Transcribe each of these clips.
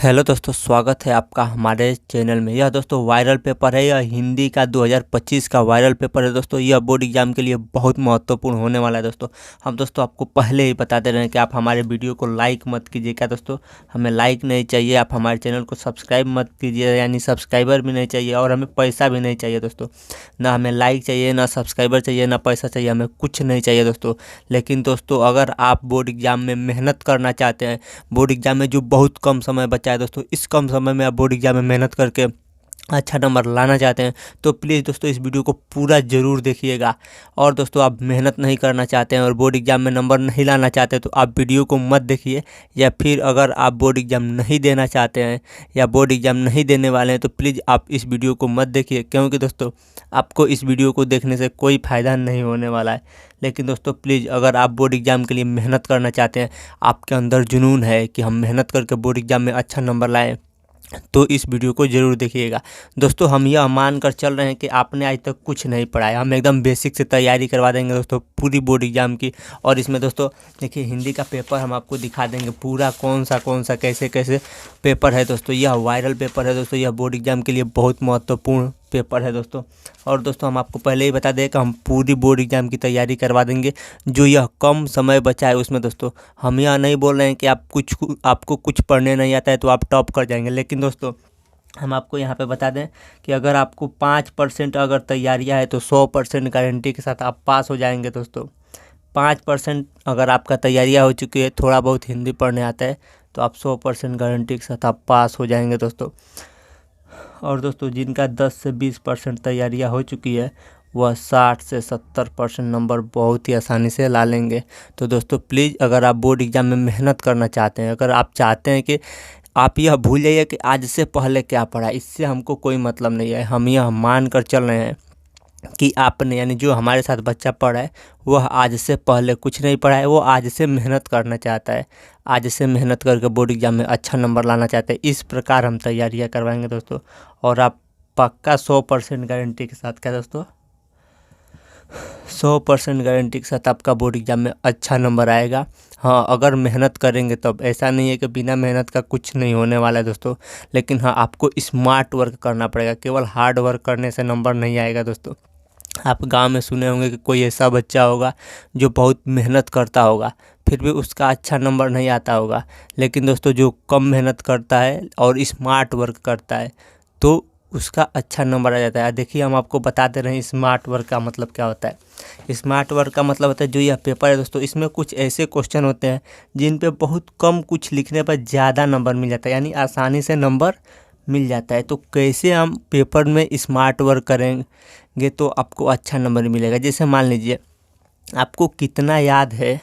Hello दोस्तों, स्वागत है आपका हमारे चैनल में। यह दोस्तों वायरल पेपर है। यह हिंदी का 2025 का वायरल पेपर है दोस्तों। यह बोर्ड एग्जाम के लिए बहुत महत्वपूर्ण होने वाला है दोस्तों। हम दोस्तों आपको पहले ही बता दे रहे हैं कि आप हमारे वीडियो को लाइक मत कीजिए। क्या दोस्तों, हमें लाइक नहीं चाहिए। आप हमारे चैनल को सब्सक्राइब मत कीजिए, यानी सब्सक्राइबर भी नहीं चाहिए और हमें पैसा भी नहीं चाहिए दोस्तों। ना हमें लाइक चाहिए, ना सब्सक्राइबर चाहिए, ना पैसा चाहिए, हमें कुछ नहीं चाहिए दोस्तों। लेकिन दोस्तों, अगर आप बोर्ड एग्जाम में मेहनत करना चाहते हैं, बोर्ड एग्जाम में जो बहुत कम समय बचा है दोस्तों, इस कम समय में आप बोर्ड एग्जाम में मेहनत करके अच्छा नंबर लाना चाहते हैं, तो प्लीज़ दोस्तों इस वीडियो को पूरा ज़रूर देखिएगा। और दोस्तों, आप मेहनत नहीं करना चाहते हैं और बोर्ड एग्जाम में नंबर नहीं लाना चाहते तो आप वीडियो को मत देखिए। या फिर अगर आप बोर्ड एग्जाम नहीं देना चाहते हैं या बोर्ड एग्जाम नहीं देने वाले हैं तो प्लीज़ आप इस वीडियो को मत देखिए, क्योंकि दोस्तों आपको इस वीडियो को देखने से कोई फ़ायदा नहीं होने वाला है। लेकिन दोस्तों प्लीज़, अगर आप बोर्ड एग्जाम के लिए मेहनत करना चाहते हैं, आपके अंदर जुनून है कि हम मेहनत करके बोर्ड एग्जाम में अच्छा नंबर लाएँ, तो इस वीडियो को ज़रूर देखिएगा। दोस्तों, हम यह मान कर चल रहे हैं कि आपने आज तक कुछ नहीं पढ़ा है। हम एकदम बेसिक से तैयारी करवा देंगे दोस्तों पूरी बोर्ड एग्जाम की। और इसमें दोस्तों देखिए, हिंदी का पेपर हम आपको दिखा देंगे पूरा, कौन सा कैसे कैसे पेपर है दोस्तों। यह वायरल पेपर है दोस्तों। यह बोर्ड एग्जाम के लिए बहुत महत्वपूर्ण पेपर है दोस्तों। और दोस्तों, हम आपको पहले ही बता दें कि हम पूरी बोर्ड एग्जाम की तैयारी करवा देंगे। जो यह कम समय बचा है उसमें दोस्तों, हम यह नहीं बोल रहे हैं कि आपको कुछ पढ़ने नहीं आता है तो आप टॉप कर जाएंगे। लेकिन दोस्तों, हम आपको यहाँ पे बता दें कि अगर आपको 5% अगर तैयारियाँ है तो 100% गारंटी के साथ आप पास हो जाएंगे दोस्तों। 5% अगर आपका तैयारियाँ हो चुकी है, थोड़ा बहुत हिंदी पढ़ने आता है, तो आप 100% गारंटी के साथ आप पास हो जाएंगे दोस्तों। और दोस्तों, जिनका 10 से 20% तैयारियाँ हो चुकी है, वह 60 से 70% नंबर बहुत ही आसानी से ला लेंगे। तो दोस्तों प्लीज़, अगर आप बोर्ड एग्जाम में मेहनत करना चाहते हैं, अगर आप चाहते हैं कि आप यह भूल जाइए कि आज से पहले क्या पढ़ा, इससे हमको कोई मतलब नहीं है। हम यह मान कर चल रहे हैं कि आपने, यानी जो हमारे साथ बच्चा पढ़ा है, वह आज से पहले कुछ नहीं पढ़ा है। वो आज से मेहनत करना चाहता है, आज से मेहनत करके बोर्ड एग्जाम में अच्छा नंबर लाना चाहते हैं। इस प्रकार हम तैयारियां करवाएंगे दोस्तों। और आप पक्का 100% गारंटी के साथ, क्या दोस्तों, 100% गारंटी के साथ आपका बोर्ड एग्जाम में अच्छा नंबर आएगा। हाँ, अगर मेहनत करेंगे तब। ऐसा नहीं है कि बिना मेहनत का कुछ नहीं होने वाला है दोस्तों। लेकिन हाँ, आपको स्मार्ट वर्क करना पड़ेगा। केवल हार्ड वर्क करने से नंबर नहीं आएगा दोस्तों। आप गांव में सुने होंगे कि कोई ऐसा बच्चा होगा जो बहुत मेहनत करता होगा, फिर भी उसका अच्छा नंबर नहीं आता होगा। लेकिन दोस्तों, जो कम मेहनत करता है और स्मार्ट वर्क करता है, तो उसका अच्छा नंबर आ जाता है। देखिए, हम आपको बताते रहे स्मार्ट वर्क का मतलब क्या होता है। स्मार्ट वर्क का मतलब होता है, जो यह पेपर है दोस्तों, इसमें कुछ ऐसे क्वेश्चन होते हैं जिन पे बहुत कम कुछ लिखने पर ज़्यादा नंबर मिल जाता है, यानी आसानी से नंबर मिल जाता है। तो कैसे हम पेपर में स्मार्ट वर्क करेंगे तो आपको अच्छा नंबर मिलेगा। जैसे मान लीजिए, आपको कितना याद है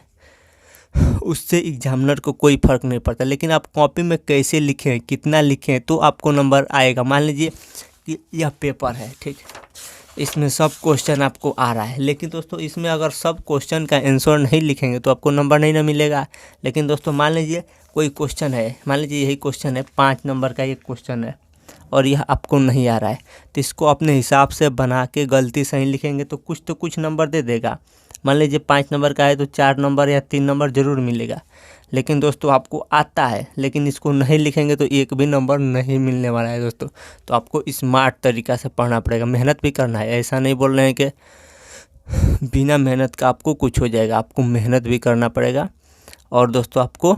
उससे एग्जामिनर को कोई फ़र्क नहीं पड़ता, लेकिन आप कॉपी में कैसे लिखें, कितना लिखें, तो आपको नंबर आएगा। मान लीजिए कि यह पेपर है, ठीक, इसमें सब क्वेश्चन आपको आ रहा है, लेकिन दोस्तों इसमें अगर सब क्वेश्चन का आंसर नहीं लिखेंगे तो आपको नंबर नहीं ना मिलेगा। लेकिन दोस्तों, मान लीजिए कोई क्वेश्चन है, मान लीजिए यही क्वेश्चन है, 5 नंबर का एक क्वेश्चन है और यह आपको नहीं आ रहा है, तो इसको अपने हिसाब से बना के गलती सही लिखेंगे तो कुछ नंबर दे देगा। मान लीजिए 5 नंबर का है तो 4 नंबर या 3 नंबर ज़रूर मिलेगा। लेकिन दोस्तों, आपको आता है लेकिन इसको नहीं लिखेंगे तो एक भी नंबर नहीं मिलने वाला है दोस्तों। तो आपको स्मार्ट तरीक़ा से पढ़ना पड़ेगा, मेहनत भी करना है। ऐसा नहीं बोल रहे हैं कि बिना मेहनत का आपको कुछ हो जाएगा, आपको मेहनत भी करना पड़ेगा और दोस्तों आपको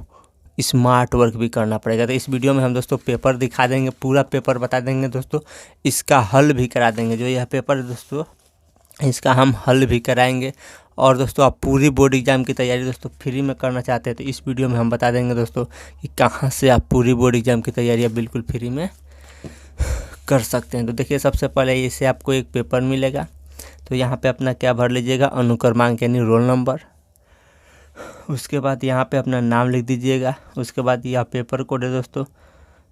स्मार्ट वर्क भी करना पड़ेगा। तो इस वीडियो में हम दोस्तों पेपर दिखा देंगे, पूरा पेपर बता देंगे दोस्तों, इसका हल भी करा देंगे। जो यह पेपर है दोस्तों, इसका हम हल भी कराएंगे। और दोस्तों, आप पूरी बोर्ड एग्जाम की तैयारी दोस्तों फ्री में करना चाहते हैं तो इस वीडियो में हम बता देंगे दोस्तों कि कहाँ से आप पूरी बोर्ड एग्जाम की तैयारियाँ बिल्कुल फ्री में कर सकते हैं। तो देखिए, सबसे पहले इससे आपको एक पेपर मिलेगा। तो यहाँ पे अपना क्या भर लीजिएगा, अनुक्रमांक यानी रोल नंबर। उसके बाद यहाँ पे अपना नाम लिख दीजिएगा। उसके बाद यह पेपर कोड है दोस्तों,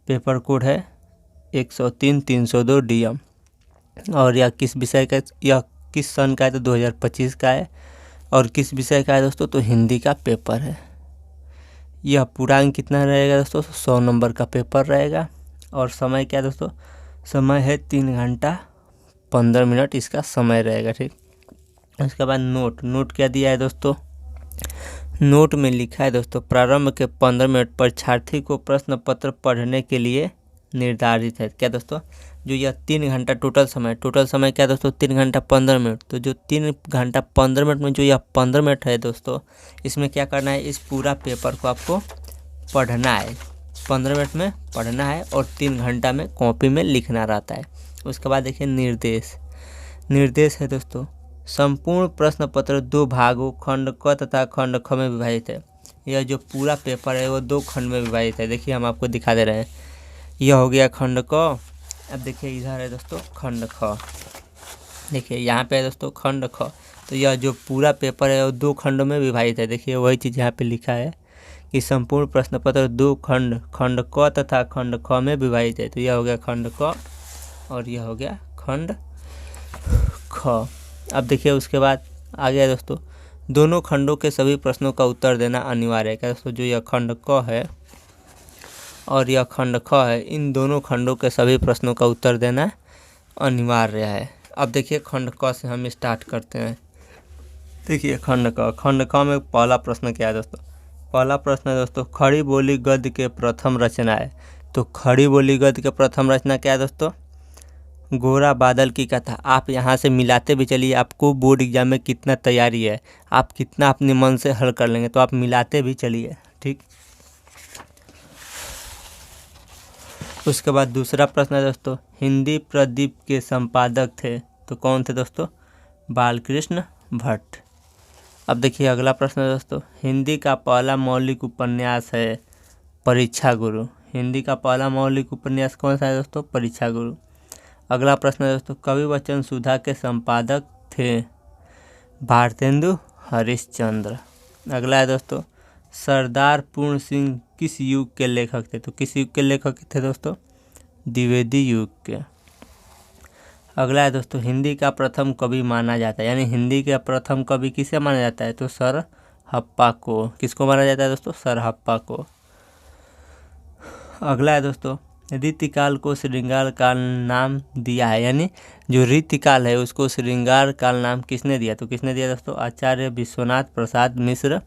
पेपर कोड है 103-302 DM। और यह किस विषय का, यह किस सन का है, तो 2025 का है। और किस विषय का है दोस्तों, तो हिंदी का पेपर है। यह पूर्णांक कितना रहेगा दोस्तों, 100 नंबर का पेपर रहेगा। और समय क्या दोस्तों, समय है 3 घंटा 15 मिनट इसका समय रहेगा, ठीक। उसके बाद नोट क्या दिया है दोस्तों, नोट में लिखा है दोस्तों, प्रारंभ के 15 मिनट परीक्षार्थी को प्रश्न पत्र पढ़ने के लिए निर्धारित है। क्या दोस्तों, जो यह 3 घंटा टोटल समय क्या दोस्तों, 3 घंटा 15 मिनट। तो जो 3 घंटा 15 मिनट में जो यह 15 मिनट है दोस्तों, इसमें क्या करना है, इस पूरा पेपर को आपको पढ़ना है। 15 मिनट में पढ़ना है और 3 घंटा में कॉपी में लिखना रहता है। उसके बाद देखिए निर्देश है दोस्तों, संपूर्ण प्रश्न पत्र 2 भागों खंड क तथा खंड ख में विभाजित है। यह जो पूरा पेपर है वो 2 खंड में विभाजित है। देखिए हम आपको दिखा दे रहे हैं, यह हो गया खंड क। अब देखिए इधर है दोस्तों खंड ख। देखिए यहाँ पे है दोस्तों खंड ख। तो यह जो पूरा पेपर है वो 2 खंडों में विभाजित है। देखिए वही चीज़ यहाँ पे लिखा है कि संपूर्ण प्रश्न पत्र 2 खंड क तथा खंड ख में विभाजित है। तो यह हो गया खंड क और यह हो गया खंड ख। अब देखिए उसके बाद आ गया दोस्तों, दोनों खंडों के सभी प्रश्नों का उत्तर देना अनिवार्य है। क्या दोस्तों, जो यह खंड क है और यह खंड ख है, इन दोनों खंडों के सभी प्रश्नों का उत्तर देना अनिवार्य है। अब देखिए खंड क से हम स्टार्ट करते हैं। देखिए खंड क में पहला प्रश्न क्या है दोस्तों, पहला प्रश्न है दोस्तों, खड़ी बोली गद्य के प्रथम रचना है। तो खड़ी बोली गद्य के प्रथम रचना क्या है दोस्तों, गोरा बादल की कथा। आप यहाँ से मिलाते भी चलिए, आपको बोर्ड एग्जाम में कितना तैयारी है, आप कितना अपने मन से हल कर लेंगे, तो आप मिलाते भी चलिए, ठीक। उसके बाद दूसरा प्रश्न है दोस्तों, हिंदी प्रदीप के संपादक थे। तो कौन थे दोस्तों, बालकृष्ण भट्ट। अब देखिए अगला प्रश्न है दोस्तों, हिंदी का पहला मौलिक उपन्यास है परीक्षा गुरु। हिंदी का पहला मौलिक उपन्यास कौन सा है दोस्तों, परीक्षा गुरु। अगला प्रश्न है दोस्तों, कवि वचन सुधा के संपादक थे भारतेंदु हरिश्चंद्र। अगला है दोस्तों, सरदार पूर्ण सिंह किस युग के लेखक थे। तो किस युग के लेखक थे दोस्तों, द्विवेदी युग के। अगला है दोस्तों, हिंदी का प्रथम कवि माना जाता है, यानी हिंदी का प्रथम कवि किसे माना जाता है, तो सर हप्पा को। किसको माना जाता है दोस्तों, सर हप्पा को। अगला है दोस्तों, रीतिकाल को श्रृंगार काल नाम दिया है, यानी जो रीतिकाल है उसको श्रृंगार काल नाम किसने दिया। तो किसने दिया दोस्तों, आचार्य विश्वनाथ प्रसाद मिश्र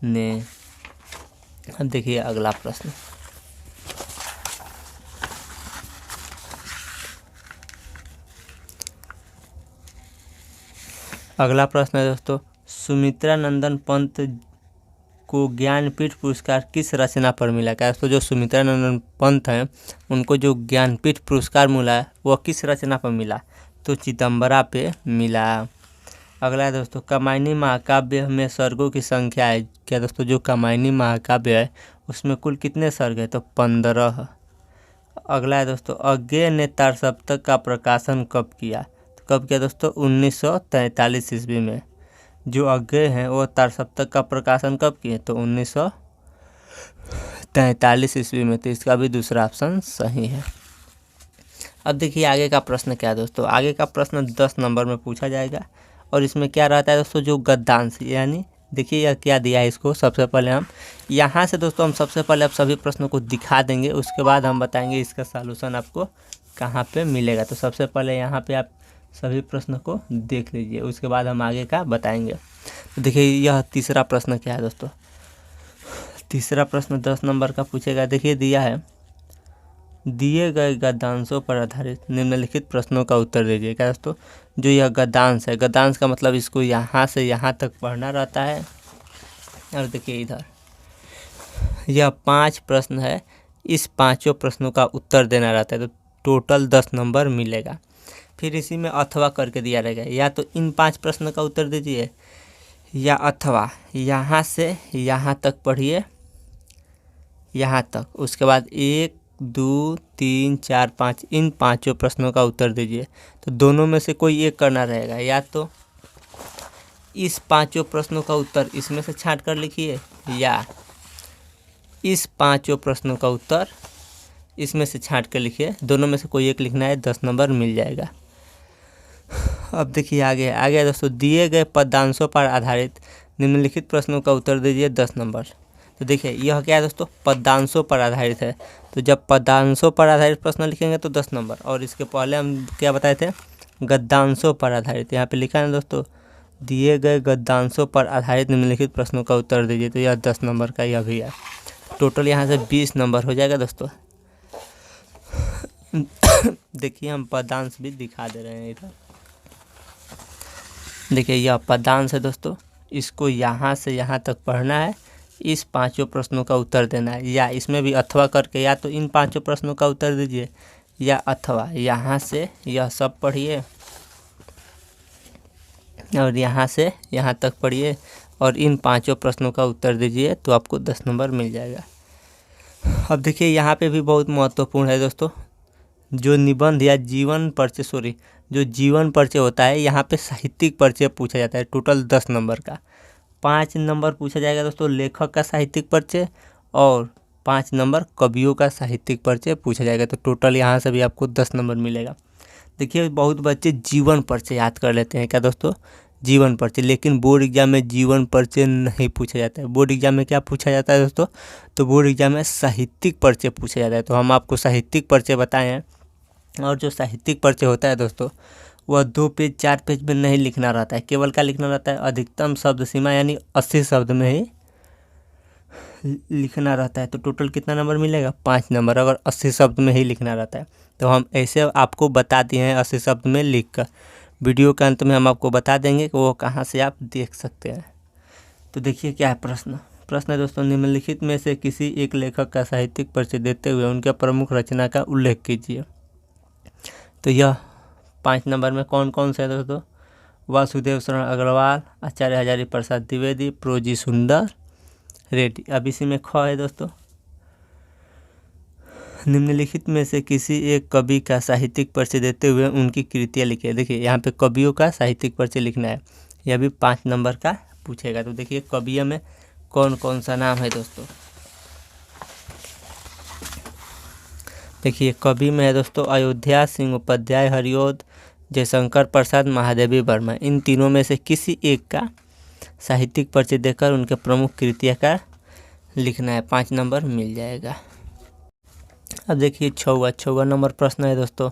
ने। अब देखिए अगला प्रश्न, अगला प्रश्न है दोस्तों, सुमित्रा नंदन पंत को ज्ञानपीठ पुरस्कार किस रचना पर मिला। क्या दोस्तों, जो सुमित्रा नंदन पंत हैं उनको जो ज्ञानपीठ पुरस्कार मिला है वह किस रचना पर मिला, तो चिदम्बरा पे मिला। अगला है दोस्तों, कामायनी महाकाव्य में सर्गों की संख्या है। क्या दोस्तों, जो कामायनी महाकाव्य है उसमें कुल कितने सर्ग है, तो 15। अगला है दोस्तों, अज्ञेय ने तारसप्तक का प्रकाशन कब किया। तो कब किया दोस्तों, 1943 ईस्वी में। जो अज्ञेय हैं वो तारसप्तक का प्रकाशन कब किए, तो 1943 ईस्वी में। तो इसका भी दूसरा ऑप्शन सही है। अब देखिए आगे का प्रश्न क्या है दोस्तों, आगे का प्रश्न 10 नंबर में पूछा जाएगा और इसमें क्या रहता है दोस्तों, जो गद्यांश, यानी देखिए यह क्या दिया है इसको। सबसे पहले हम यहाँ से दोस्तों हम सबसे पहले आप सभी प्रश्नों को दिखा देंगे, उसके बाद हम बताएंगे इसका सॉल्यूशन आपको कहाँ पे मिलेगा। तो सबसे पहले यहाँ पे आप सभी प्रश्नों को देख लीजिए, उसके बाद हम आगे का बताएंगे। तो देखिए यह तीसरा प्रश्न क्या है दोस्तों, तीसरा प्रश्न 10 नंबर का पूछेगा। देखिए दिया है, दिए गए गद्यांशों पर आधारित निम्नलिखित प्रश्नों का उत्तर दीजिए। क्या दोस्तों, जो यह गद्यांश है, गद्यांश का मतलब इसको यहाँ से यहाँ तक पढ़ना रहता है। और देखिए इधर यह 5 प्रश्न है, इस 5 प्रश्नों का उत्तर देना रहता है। तो टोटल 10 नंबर मिलेगा। फिर इसी में अथवा करके दिया रहेगा, या तो इन 5 प्रश्न का उत्तर दीजिए या अथवा यहाँ से यहाँ तक पढ़िए, यहाँ तक। उसके बाद 1 2 3 4 5 इन 5 प्रश्नों का उत्तर दीजिए। तो दोनों में से कोई एक करना रहेगा, या तो इस 5 प्रश्नों का उत्तर इसमें से छांट कर लिखिए, या इस 5 प्रश्नों का उत्तर इसमें से छांट कर लिखिए। दोनों में से कोई एक लिखना है, 10 नंबर मिल जाएगा। अब देखिए आगे दोस्तों, दिए गए पदांशों पर आधारित निम्नलिखित प्रश्नों का उत्तर दीजिए, 10 नंबर। तो देखिए यह क्या है दोस्तों, पदांशों पर आधारित है। तो जब पदांशों पर आधारित प्रश्न लिखेंगे तो 10 नंबर, और इसके पहले हम क्या बताए थे, गद्यांशों पर आधारित। यहाँ पे लिखा है दोस्तों दिए गए गद्यांशों पर आधारित निम्नलिखित प्रश्नों का उत्तर दीजिए। तो यह 10 नंबर का यह भी है। टोटल यहाँ से 20 नंबर हो जाएगा दोस्तों। देखिए हम पदांश भी दिखा दे रहे हैं इधर। देखिए यह पदांश है दोस्तों, इसको यहाँ से यहाँ तक पढ़ना है, इस पांचों प्रश्नों का उत्तर देना है, या इसमें भी अथवा करके या तो इन पांचों प्रश्नों का उत्तर दीजिए या अथवा यहाँ से यह सब पढ़िए और यहाँ से यहाँ तक पढ़िए और इन पांचों प्रश्नों का उत्तर दीजिए, तो आपको 10 नंबर मिल जाएगा। अब देखिए यहाँ पे भी बहुत महत्वपूर्ण है दोस्तों, जो निबंध या जीवन परिचय जो जीवन परिचय होता है, यहाँ पे साहित्यिक परिचय पूछा जाता है। टोटल 10 नंबर का 5 नंबर पूछा जाएगा दोस्तों लेखक का साहित्यिक परिचय, और 5 नंबर कवियों का साहित्यिक परिचय पूछा जाएगा। तो टोटल यहाँ से भी आपको 10 नंबर मिलेगा। देखिए बहुत बच्चे जीवन परिचय याद कर लेते हैं क्या दोस्तों, जीवन परिचय, लेकिन बोर्ड एग्जाम में जीवन परिचय नहीं पूछा जाता है। बोर्ड एग्जाम में क्या पूछा जाता है दोस्तों, तो बोर्ड एग्जाम में साहित्यिक परिचय पूछा जाता है। तो हम आपको साहित्यिक परिचय बताए हैं, और जो साहित्यिक परिचय होता है दोस्तों वह 2 पेज 4 पेज में नहीं लिखना रहता है। केवल क्या लिखना रहता है, अधिकतम शब्द सीमा यानी 80 शब्द में ही लिखना रहता है। तो टोटल कितना नंबर मिलेगा, 5 नंबर, अगर 80 शब्द में ही लिखना रहता है। तो हम ऐसे आपको बता दिए हैं 80 शब्द में लिख कर। वीडियो के अंत में हम आपको बता देंगे कि वो कहाँ से आप देख सकते हैं। तो देखिए क्या है प्रश्न है दोस्तों, निम्नलिखित में से किसी एक लेखक का साहित्यिक परिचय देते हुए उनके प्रमुख रचना का उल्लेख कीजिए। तो यह 5 नंबर में कौन कौन से है दोस्तों, वासुदेव शरण अग्रवाल, आचार्य हजारी प्रसाद द्विवेदी, प्रोजी सुंदर रेड्डी। अब इसी में ख है दोस्तों, निम्नलिखित में से किसी एक कवि का साहित्यिक परिचय देते हुए उनकी कृतियाँ लिखिए। देखिए यहाँ पे कवियों का साहित्यिक परिचय लिखना है, यह भी 5 नंबर का पूछेगा। तो देखिए कवियों में कौन कौन सा नाम है दोस्तों, देखिए कवि में है दोस्तों अयोध्या सिंह उपाध्याय, हरिओद, जयशंकर प्रसाद, महादेवी वर्मा। इन तीनों में से किसी एक का साहित्यिक परिचय देकर उनके प्रमुख कृतियाँ का लिखना है, 5 नंबर मिल जाएगा। अब देखिए 6वां नंबर प्रश्न है दोस्तों,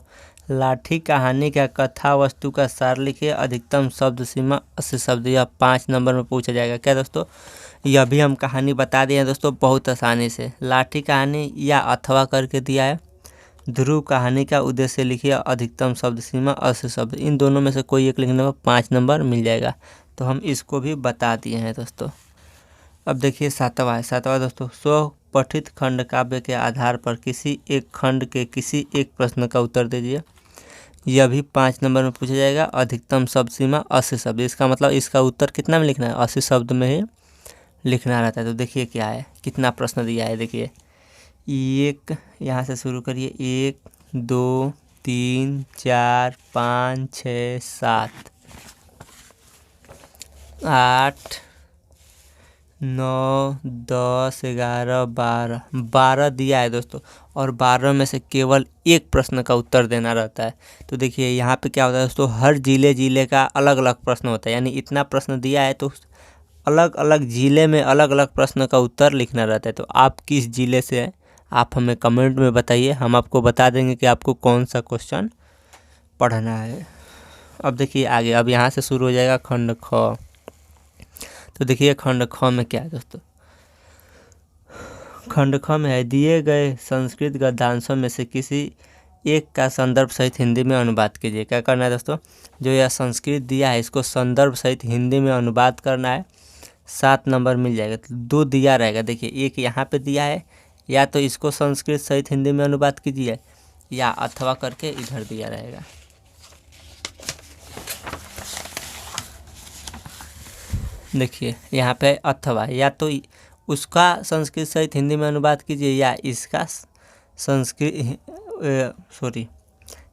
लाठी कहानी का कथा वस्तु का सार लिखिए, अधिकतम शब्द सीमा 80 शब्द। यह 5 नंबर में पूछा जाएगा। क्या दोस्तों, यह भी हम कहानी बता दिए हैं दोस्तों बहुत आसानी से। लाठी कहानी या अथवा करके दिया है। ध्रुव कहानी का उद्देश्य लिखिए, अधिकतम शब्द सीमा 80 शब्द। इन दोनों में से कोई एक लिखने में 5 नंबर मिल जाएगा। तो हम इसको भी बता दिए हैं दोस्तों। अब देखिए 7वां दोस्तों, स्व पठित खंड काव्य के आधार पर किसी एक खंड के किसी एक प्रश्न का उत्तर दीजिए। यह भी 5 नंबर में पूछा जाएगा। अधिकतम शब्द सीमा 80 शब्द। इसका मतलब इसका उत्तर कितना में लिखना है, 80 शब्द में ही लिखना रहता है। तो देखिए क्या है, कितना प्रश्न दिया है। देखिए एक, यहाँ से शुरू करिए, 1 2 3 4 5 6 7 8 9 10 11 12 दिया है दोस्तों, और 12 में से केवल एक प्रश्न का उत्तर देना रहता है। तो देखिए यहाँ पे क्या होता है दोस्तों, हर जिले का अलग अलग प्रश्न होता है। यानी इतना प्रश्न दिया है तो अलग अलग जिले में अलग अलग प्रश्न का उत्तर लिखना रहता है। तो आप किस जिले से हैं, आप हमें कमेंट में बताइए, हम आपको बता देंगे कि आपको कौन सा क्वेश्चन पढ़ना है। अब देखिए आगे, अब यहाँ से शुरू हो जाएगा खंड ख। तो देखिए खंड ख में क्या है दोस्तों, खंड ख में है दिए गए संस्कृत गद्यांशों में से किसी एक का संदर्भ सहित हिंदी में अनुवाद कीजिए। क्या करना है दोस्तों, जो यह संस्कृत दिया है इसको संदर्भ सहित हिंदी में अनुवाद करना है, 7 नंबर मिल जाएगा। तो 2 दिया रहेगा। देखिए एक यहाँ पे दिया है, या तो इसको संस्कृत सहित हिंदी में अनुवाद कीजिए, या अथवा करके इधर दिया रहेगा। देखिए यहाँ पे अथवा, या तो उसका संस्कृत सहित हिंदी में अनुवाद कीजिए, या इसका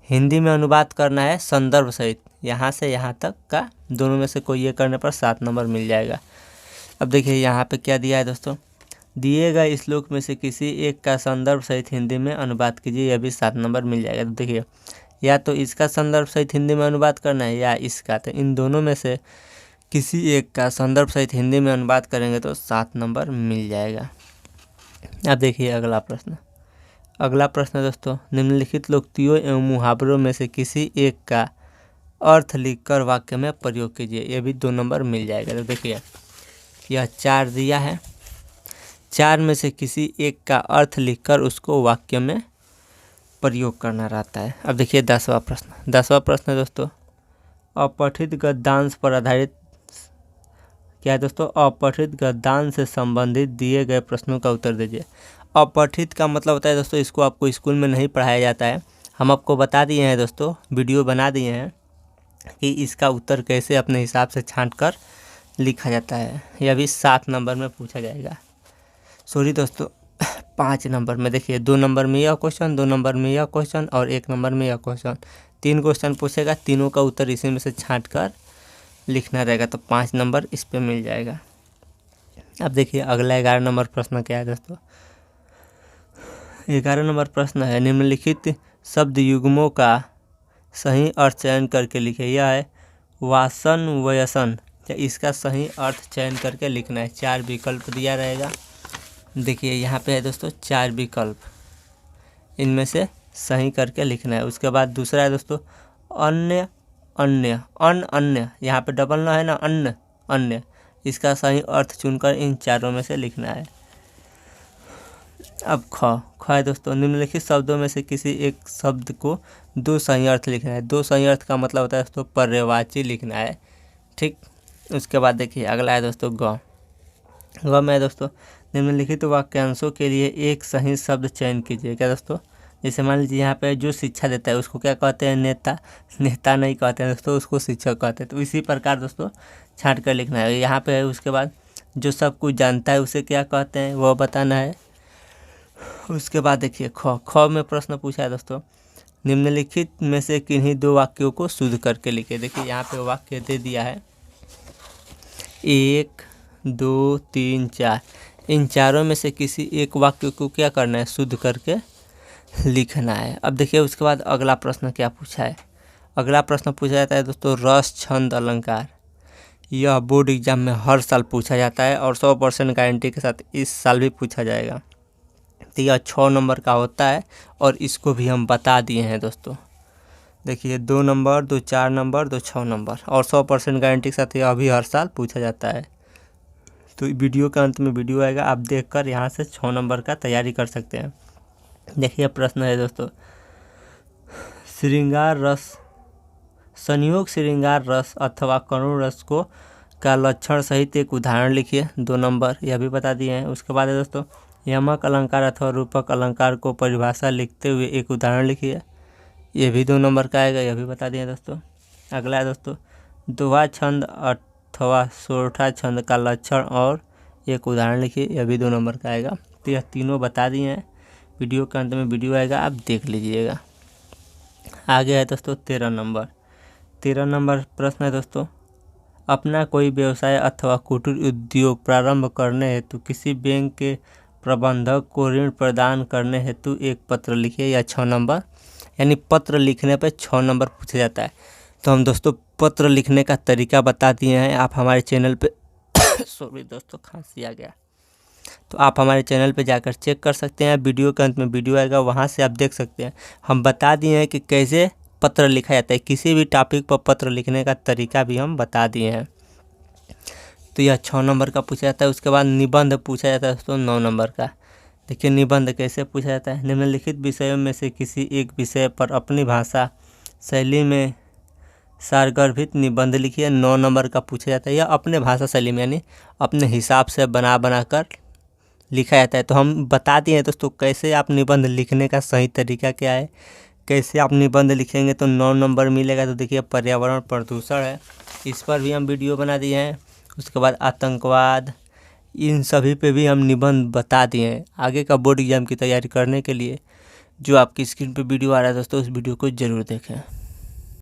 हिंदी में अनुवाद करना है संदर्भ सहित, यहाँ से यहाँ तक का दोनों में से कोई ये करने पर 7 नंबर मिल जाएगा। अब देखिए यहाँ पे क्या दिया है दोस्तों, दिए गए श्लोक में से किसी एक का संदर्भ सहित हिंदी में अनुवाद कीजिए, यह भी 7 नंबर मिल जाएगा। तो देखिए या तो इसका संदर्भ सहित हिंदी में अनुवाद करना है, या इसका, तो इन दोनों में से किसी एक का संदर्भ सहित हिंदी में अनुवाद करेंगे तो 7 नंबर मिल जाएगा। अब देखिए अगला प्रश्न दोस्तों, निम्नलिखित लोकोक्तियों एवं मुहावरों में से किसी एक का अर्थ लिखकर वाक्य में प्रयोग कीजिए, ये भी 2 नंबर मिल जाएगा। तो देखिए यह 4 दिया है, 4 में से किसी एक का अर्थ लिखकर उसको वाक्य में प्रयोग करना रहता है। अब देखिए 10वां प्रश्न है दोस्तों, अपठित गद्यांश पर आधारित क्या है दोस्तों, अपठित गद्यांश से संबंधित दिए गए प्रश्नों का उत्तर दीजिए। अपठित का मतलब होता है दोस्तों, इसको आपको स्कूल में नहीं पढ़ाया जाता है, हम आपको बता दिए हैं दोस्तों, वीडियो बना दिए हैं कि इसका उत्तर कैसे अपने हिसाब से छांट कर लिखा जाता है। यह भी 7 नंबर में पूछा जाएगा। सॉरी दोस्तों 5 नंबर में। देखिए 2 नंबर में यह क्वेश्चन, 2 नंबर में यह क्वेश्चन और 1 नंबर में यह क्वेश्चन, 3 क्वेश्चन पूछेगा, तीनों का उत्तर इसी में से छांट कर लिखना रहेगा, तो 5 नंबर इस पे मिल जाएगा। अब देखिए अगला 11 नंबर प्रश्न क्या है दोस्तों। 11 नंबर प्रश्न है, निम्नलिखित शब्द युग्मों का सही अर्थ चयन करके लिखे। यह है वासन वयसन, इसका सही अर्थ चयन करके लिखना है। 4 विकल्प दिया रहेगा। देखिए यहाँ पे है दोस्तों 4 विकल्प, इनमें से सही करके लिखना है। उसके बाद दूसरा है दोस्तों अन्य अन्य अन्य, यहाँ पे डबल ना है ना, अन्य अन्य, इसका सही अर्थ चुनकर इन चारों में से लिखना है। अब ख है दोस्तों, निम्नलिखित शब्दों में से किसी एक शब्द को 2 सही अर्थ लिखना है। 2 सही अर्थ का मतलब होता है दोस्तों पर्यायवाची लिखना है, ठीक। उसके बाद देखिए अगला है दोस्तों ग में है दोस्तों, निम्नलिखित वाक्यांशों के लिए एक सही शब्द चयन कीजिए। क्या दोस्तों, जैसे मान लीजिए यहाँ पे जो शिक्षा देता है उसको क्या कहते हैं, नेता। नेता नहीं कहते हैं दोस्तों, उसको शिक्षक कहते हैं। तो इसी प्रकार दोस्तों छांट कर लिखना है। यहाँ पे है उसके बाद जो सब कुछ जानता है उसे क्या कहते हैं वो बताना है। उसके बाद देखिए ख में प्रश्न पूछा है दोस्तों, निम्नलिखित में से किन्हीं 2 वाक्यों को शुद्ध करके लिखे। देखिए यहाँ पे वाक्य दे दिया है 1 2 3 4, इन चारों में से किसी एक वाक्य को क्या करना है, शुद्ध करके लिखना है। अब देखिए उसके बाद अगला प्रश्न क्या पूछा है। अगला प्रश्न पूछा जाता है दोस्तों रस छंद अलंकार। यह बोर्ड एग्जाम में हर साल पूछा जाता है और 100% गारंटी के साथ इस साल भी पूछा जाएगा। तो यह 6 नंबर का होता है और इसको भी हम बता दिए हैं दोस्तों। देखिए 2 नंबर, 2 4 नंबर, 2 6 नंबर और 100% गारंटी के साथ यह अभी हर साल पूछा जाता है। तो वीडियो के अंत में वीडियो आएगा, आप देखकर यहाँ से 6 नंबर का तैयारी कर सकते हैं। देखिए प्रश्न है दोस्तों, श्रृंगार रस, संयोग श्रृंगार रस अथवा करुण रस को का लक्षण सहित एक उदाहरण लिखिए। 2 नंबर, यह भी बता दिए हैं। उसके बाद है दोस्तों यमक अलंकार अथवा रूपक अलंकार को परिभाषा लिखते हुए एक उदाहरण लिखिए। ये भी 2 नंबर का आएगा, यह भी बता दिए दोस्तों। अगला है दोस्तों दोहा छंद अथवा सोरठा छंद का लक्षण और एक उदाहरण लिखिए। यह भी 2 नंबर का आएगा। तो यह तीनों बता दिए हैं। वीडियो के अंत में वीडियो आएगा, आप देख लीजिएगा। आगे है दोस्तों 13 नंबर। 13 नंबर प्रश्न है दोस्तों, अपना कोई व्यवसाय अथवा कुटीर उद्योग प्रारंभ करने हेतु किसी बैंक के प्रबंधक को ऋण प्रदान करने हेतु एक पत्र लिखिए। या 6 नंबर, यानी पत्र लिखने पे 6 नंबर पूछा जाता है। तो हम दोस्तों पत्र लिखने का तरीका बता दिए हैं। आप हमारे चैनल पे सॉरी दोस्तों खांसी आ गया, तो आप हमारे चैनल पे जाकर चेक कर सकते हैं। वीडियो के अंत में वीडियो आएगा, वहाँ से आप देख सकते हैं। हम बता दिए हैं कि कैसे पत्र लिखा जाता है, किसी भी टॉपिक पर पत्र लिखने का तरीका भी हम बता दिए हैं। तो यह 6 नंबर का पूछा जाता है। उसके बाद निबंध पूछा जाता है दोस्तों 9 नंबर का। देखिए निबंध कैसे पूछा जाता है, निम्नलिखित विषयों में से किसी एक विषय पर अपनी भाषा शैली में सारगर्भित निबंध लिखिए। 9 नंबर का पूछा जाता है। यह अपने भाषा शैली में यानी अपने हिसाब से बना कर लिखा जाता है। तो हम बता दिए हैं दोस्तों कैसे आप निबंध लिखने का सही तरीका क्या है, कैसे आप निबंध लिखेंगे तो 9 नंबर मिलेगा। तो देखिए पर्यावरण प्रदूषण है, इस पर भी हम वीडियो बना दिए हैं। उसके बाद आतंकवाद, इन सभी पे भी हम निबंध बता दिए हैं। आगे का बोर्ड एग्जाम की तैयारी करने के लिए जो आपकी स्क्रीन पे वीडियो आ रहा है दोस्तों, उस वीडियो को ज़रूर देखें।